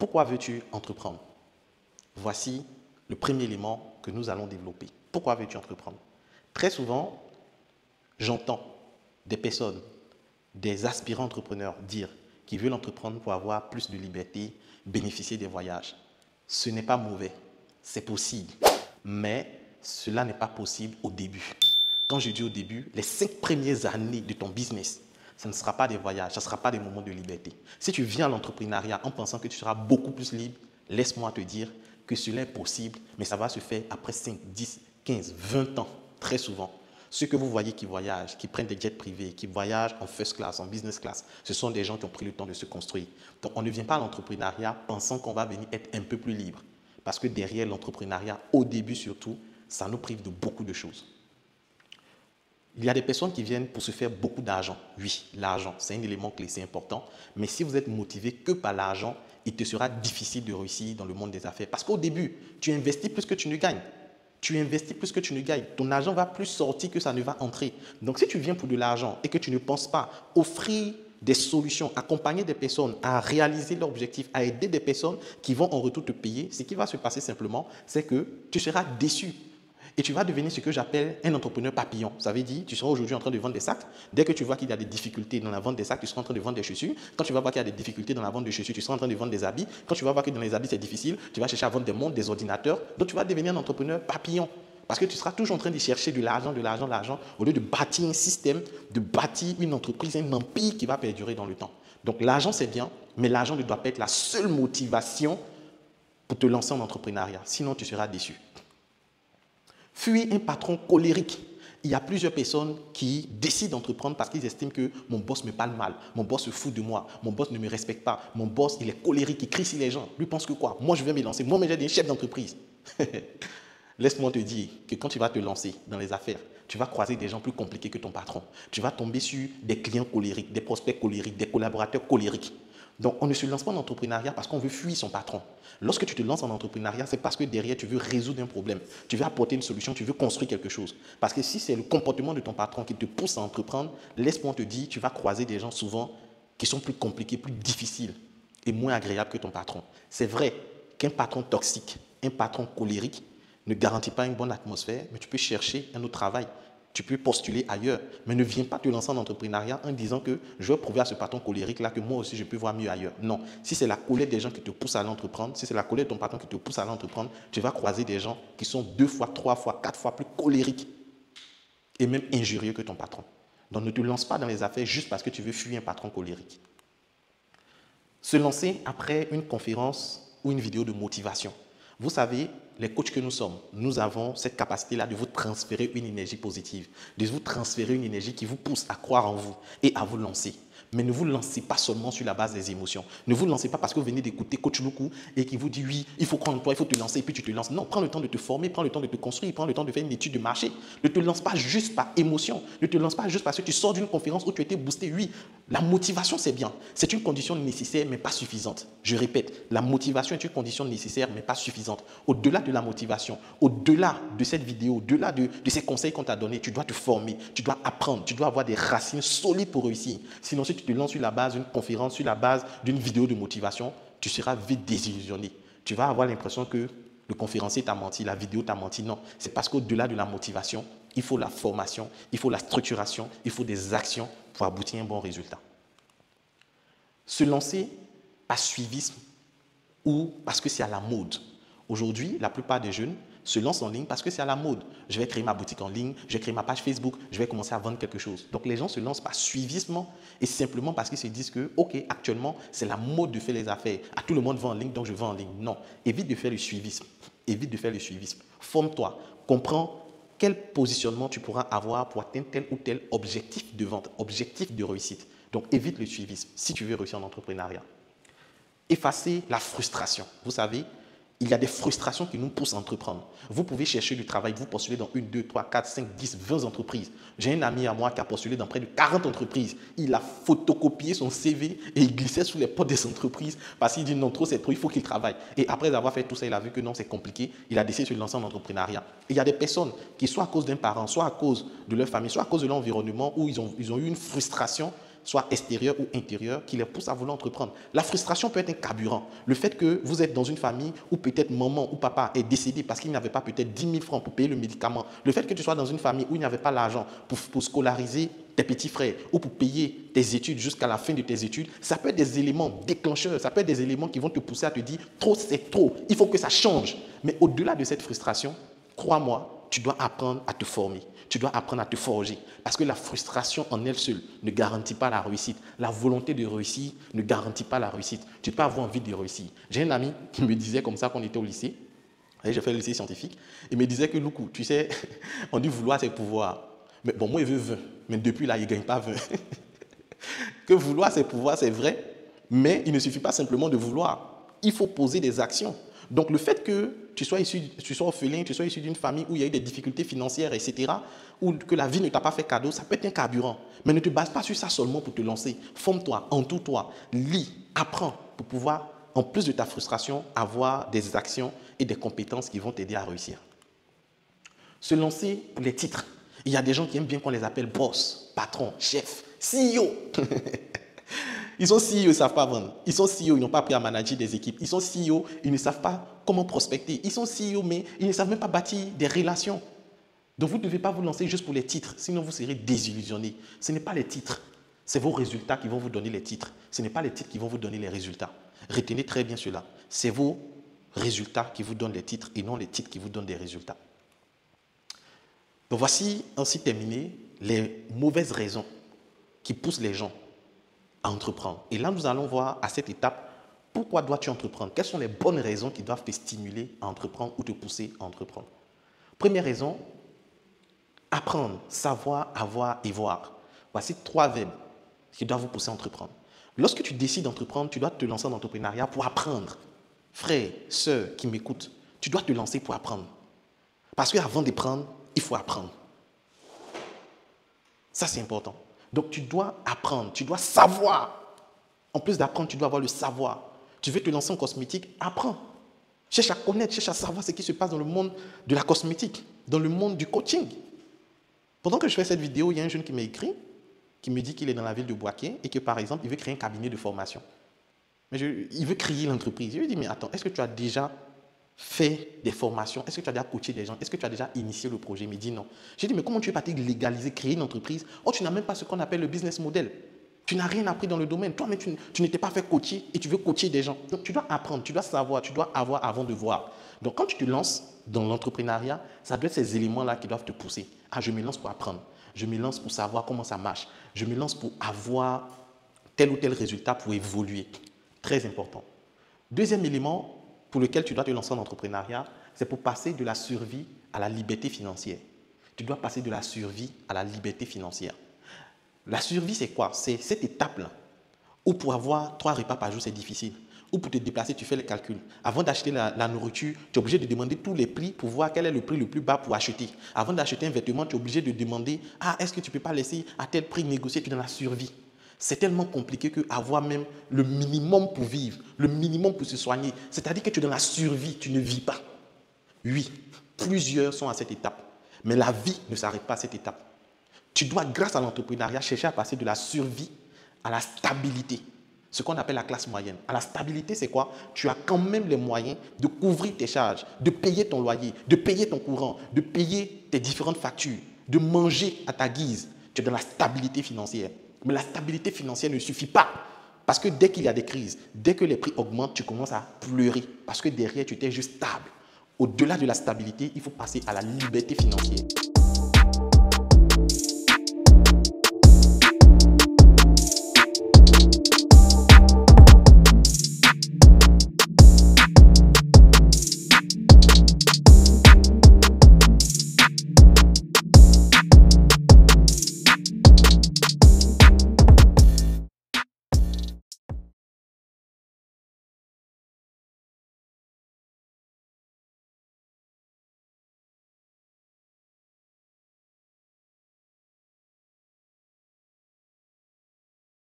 Pourquoi veux-tu entreprendre? Voici le premier élément que nous allons développer. Pourquoi veux-tu entreprendre? Très souvent, j'entends des personnes, des aspirants entrepreneurs dire qu'ils veulent entreprendre pour avoir plus de liberté, bénéficier des voyages. Ce n'est pas mauvais, c'est possible, mais cela n'est pas possible au début. Quand je dis au début, les 5 premières années de ton business, ce ne sera pas des voyages, ce ne sera pas des moments de liberté. Si tu viens à l'entrepreneuriat en pensant que tu seras beaucoup plus libre, laisse-moi te dire que cela est possible, mais ça va se faire après 5, 10, 15, 20 ans, très souvent. Ceux que vous voyez qui voyagent, qui prennent des jets privés, qui voyagent en first class, en business class, ce sont des gens qui ont pris le temps de se construire. Donc, on ne vient pas à l'entrepreneuriat pensant qu'on va venir être un peu plus libre. Parce que derrière l'entrepreneuriat, au début surtout, ça nous prive de beaucoup de choses. Il y a des personnes qui viennent pour se faire beaucoup d'argent. Oui, l'argent, c'est un élément clé, c'est important. Mais si vous êtes motivé que par l'argent, il te sera difficile de réussir dans le monde des affaires. Parce qu'au début, tu investis plus que tu ne gagnes. Tu investis plus que tu ne gagnes. Ton argent va plus sortir que ça ne va entrer. Donc, si tu viens pour de l'argent et que tu ne penses pas offrir des solutions, accompagner des personnes à réaliser leur objectif, à aider des personnes qui vont en retour te payer, ce qui va se passer simplement, c'est que tu seras déçu. Et tu vas devenir ce que j'appelle un entrepreneur papillon. Ça veut dire, tu seras aujourd'hui en train de vendre des sacs. Dès que tu vois qu'il y a des difficultés dans la vente des sacs, tu seras en train de vendre des chaussures. Quand tu vas voir qu'il y a des difficultés dans la vente des chaussures, tu seras en train de vendre des habits. Quand tu vas voir que dans les habits, c'est difficile, tu vas chercher à vendre des montres, des ordinateurs. Donc, tu vas devenir un entrepreneur papillon. Parce que tu seras toujours en train de chercher de l'argent, au lieu de bâtir un système, de bâtir une entreprise, un empire qui va perdurer dans le temps. Donc, l'argent, c'est bien, mais l'argent ne doit pas être la seule motivation pour te lancer en entrepreneuriat. Sinon, tu seras déçu. Fuis un patron colérique. Il y a plusieurs personnes qui décident d'entreprendre parce qu'ils estiment que mon boss me parle mal, mon boss se fout de moi, mon boss ne me respecte pas, mon boss il est colérique, il crie sur les gens. Lui pense que quoi? Moi je vais me lancer, moi j'ai des chefs d'entreprise. Laisse-moi te dire que quand tu vas te lancer dans les affaires, tu vas croiser des gens plus compliqués que ton patron. Tu vas tomber sur des clients colériques, des prospects colériques, des collaborateurs colériques. Donc, on ne se lance pas en entrepreneuriat parce qu'on veut fuir son patron. Lorsque tu te lances en entrepreneuriat, c'est parce que derrière, tu veux résoudre un problème. Tu veux apporter une solution, tu veux construire quelque chose. Parce que si c'est le comportement de ton patron qui te pousse à entreprendre, laisse-moi te dire, tu vas croiser des gens souvent qui sont plus compliqués, plus difficiles et moins agréables que ton patron. C'est vrai qu'un patron toxique, un patron colérique ne garantit pas une bonne atmosphère, mais tu peux chercher un autre travail. Tu peux postuler ailleurs, mais ne viens pas te lancer en entrepreneuriat en disant que je vais prouver à ce patron colérique-là que moi aussi je peux voir mieux ailleurs. Non, si c'est la colère des gens qui te poussent à l'entreprendre, si c'est la colère de ton patron qui te pousse à l'entreprendre, tu vas croiser des gens qui sont 2 fois, 3 fois, 4 fois plus colériques et même injurieux que ton patron. Donc ne te lance pas dans les affaires juste parce que tu veux fuir un patron colérique. Se lancer après une conférence ou une vidéo de motivation. Vous savez, les coachs que nous sommes, nous avons cette capacité-là de vous transférer une énergie positive, de vous transférer une énergie qui vous pousse à croire en vous et à vous lancer. Mais ne vous lancez pas seulement sur la base des émotions. Ne vous lancez pas parce que vous venez d'écouter Coach Luku et qui vous dit oui, il faut croire en toi, il faut te lancer et puis tu te lances. Non, prends le temps de te former, prends le temps de te construire, prends le temps de faire une étude de marché. Ne te lance pas juste par émotion. Ne te lance pas juste parce que tu sors d'une conférence où tu as été boosté. Oui, la motivation c'est bien. C'est une condition nécessaire mais pas suffisante. Je répète, la motivation est une condition nécessaire mais pas suffisante. Au-delà de la motivation, au-delà de cette vidéo, au-delà de ces conseils qu'on t'a donnés, tu dois te former, tu dois apprendre, tu dois avoir des racines solides pour réussir. Sinon, si tu te lances sur la base d'une conférence, sur la base d'une vidéo de motivation, tu seras vite désillusionné. Tu vas avoir l'impression que le conférencier t'a menti, la vidéo t'a menti. Non, c'est parce qu'au-delà de la motivation, il faut la formation, il faut la structuration, il faut des actions pour aboutir à un bon résultat. Se lancer par suivisme ou parce que c'est à la mode. Aujourd'hui, la plupart des jeunes se lancent en ligne parce que c'est à la mode. Je vais créer ma boutique en ligne, je vais créer ma page Facebook, je vais commencer à vendre quelque chose. Donc les gens se lancent par suivisme et simplement parce qu'ils se disent que, ok, actuellement, c'est la mode de faire les affaires. À tout le monde va en ligne, donc je vais en ligne. Non, évite de faire le suivisme. Évite de faire le suivisme. Forme-toi, comprends quel positionnement tu pourras avoir pour atteindre tel ou tel objectif de vente, objectif de réussite. Donc évite le suivisme si tu veux réussir en entrepreneuriat. Effacer la frustration. Vous savez, il y a des frustrations qui nous poussent à entreprendre. Vous pouvez chercher du travail, vous postulez dans 1, 2, 3, 4, 5, 10, 20 entreprises. J'ai un ami à moi qui a postulé dans près de 40 entreprises. Il a photocopié son CV et il glissait sous les portes des entreprises parce qu'il dit non, trop c'est trop, il faut qu'il travaille. Et après avoir fait tout ça, il a vu que non, c'est compliqué. Il a décidé de se lancer en entrepreneuriat. Et il y a des personnes qui, soit à cause d'un parent, soit à cause de leur famille, soit à cause de l'environnement, où ils ont eu une frustration soit extérieure ou intérieure, qui les pousse à vouloir entreprendre. La frustration peut être un carburant. Le fait que vous êtes dans une famille où peut-être maman ou papa est décédé parce qu'il n'avait pas peut-être 10 000 francs pour payer le médicament. Le fait que tu sois dans une famille où il n'y avait pas l'argent pour scolariser tes petits frères ou pour payer tes études jusqu'à la fin de tes études, ça peut être des éléments déclencheurs, ça peut être des éléments qui vont te pousser à te dire « trop, c'est trop, il faut que ça change ». Mais au-delà de cette frustration, crois-moi, tu dois apprendre à te former. Tu dois apprendre à te forger. Parce que la frustration en elle seule ne garantit pas la réussite. La volonté de réussir ne garantit pas la réussite. Tu peux avoir envie de réussir. J'ai un ami qui me disait comme ça quand on était au lycée. J'ai fait le lycée scientifique. Il me disait que Loukou, tu sais, on dit vouloir c'est pouvoir. Mais bon, moi, il veut 20. Mais depuis là, il ne gagne pas 20. Que vouloir c'est pouvoir, c'est vrai. Mais il ne suffit pas simplement de vouloir. Il faut poser des actions. Donc le fait que tu sois orphelin, tu sois issu d'une famille où il y a eu des difficultés financières, etc., ou que la vie ne t'a pas fait cadeau, ça peut être un carburant. Mais ne te base pas sur ça seulement pour te lancer. Forme-toi, entoure-toi, lis, apprends pour pouvoir, en plus de ta frustration, avoir des actions et des compétences qui vont t'aider à réussir. Se lancer pour les titres. Il y a des gens qui aiment bien qu'on les appelle boss, patron, chef, CEO. Ils sont CEO, ils ne savent pas vendre. Ils sont CEO, ils n'ont pas appris à manager des équipes. Ils sont CEO, ils ne savent pas comment prospecter. Ils sont CEO, mais ils ne savent même pas bâtir des relations. Donc vous ne devez pas vous lancer juste pour les titres, sinon vous serez désillusionné. Ce n'est pas les titres, c'est vos résultats qui vont vous donner les titres. Ce n'est pas les titres qui vont vous donner les résultats. Retenez très bien cela. C'est vos résultats qui vous donnent les titres et non les titres qui vous donnent des résultats. Donc voici ainsi terminé les mauvaises raisons qui poussent les gens à entreprendre. Et là, nous allons voir à cette étape, pourquoi dois-tu entreprendre? Quelles sont les bonnes raisons qui doivent te stimuler à entreprendre ou te pousser à entreprendre? Première raison, apprendre, savoir, avoir et voir. Voici 3 verbes qui doivent vous pousser à entreprendre. Lorsque tu décides d'entreprendre, tu dois te lancer en entrepreneuriat pour apprendre. Frères, sœurs qui m'écoutent, tu dois te lancer pour apprendre. Parce qu'avant d'apprendre, il faut apprendre. Ça, c'est important. Donc, tu dois apprendre, tu dois savoir. En plus d'apprendre, tu dois avoir le savoir. Tu veux te lancer en cosmétique, apprends. Cherche à connaître, cherche à savoir ce qui se passe dans le monde de la cosmétique, dans le monde du coaching. Pendant que je fais cette vidéo, il y a un jeune qui m'a écrit, qui me dit qu'il est dans la ville de Boaké et que, par exemple, il veut créer un cabinet de formation. Mais il veut créer l'entreprise. Je lui dis, mais attends, est-ce que tu as déjà fait des formations? Est-ce que tu as déjà coaché des gens? Est-ce que tu as déjà initié le projet? Il me dit non. J'ai dit, mais comment tu es parti légaliser, créer une entreprise? Oh, tu n'as même pas ce qu'on appelle le business model. Tu n'as rien appris dans le domaine. Toi-même, tu n'étais pas fait coacher et tu veux coacher des gens. Donc, tu dois apprendre, tu dois savoir, tu dois avoir avant de voir. Donc, quand tu te lances dans l'entrepreneuriat, ça doit être ces éléments-là qui doivent te pousser. Ah, je me lance pour apprendre. Je me lance pour savoir comment ça marche. Je me lance pour avoir tel ou tel résultat pour évoluer. Très important. Deuxième élément pour lequel tu dois te lancer en entrepreneuriat, c'est pour passer de la survie à la liberté financière. Tu dois passer de la survie à la liberté financière. La survie, c'est quoi? C'est cette étape-là où pour avoir 3 repas par jour, c'est difficile. Ou pour te déplacer, tu fais les calculs. Avant d'acheter la nourriture, tu es obligé de demander tous les prix pour voir quel est le prix le plus bas pour acheter. Avant d'acheter un vêtement, tu es obligé de demander « Ah, est-ce que tu ne peux pas laisser à tel prix négocier ?» Tu es dans la survie. C'est tellement compliqué qu'avoir même le minimum pour vivre, le minimum pour se soigner, c'est-à-dire que tu es dans la survie, tu ne vis pas. Oui, plusieurs sont à cette étape, mais la vie ne s'arrête pas à cette étape. Tu dois, grâce à l'entrepreneuriat, chercher à passer de la survie à la stabilité, ce qu'on appelle la classe moyenne. À la stabilité, c'est quoi? Tu as quand même les moyens de couvrir tes charges, de payer ton loyer, de payer ton courant, de payer tes différentes factures, de manger à ta guise. Tu es dans la stabilité financière. Mais la stabilité financière ne suffit pas. Parce que dès qu'il y a des crises, dès que les prix augmentent, tu commences à pleurer. Parce que derrière, tu étais juste stable. Au-delà de la stabilité, il faut passer à la liberté financière.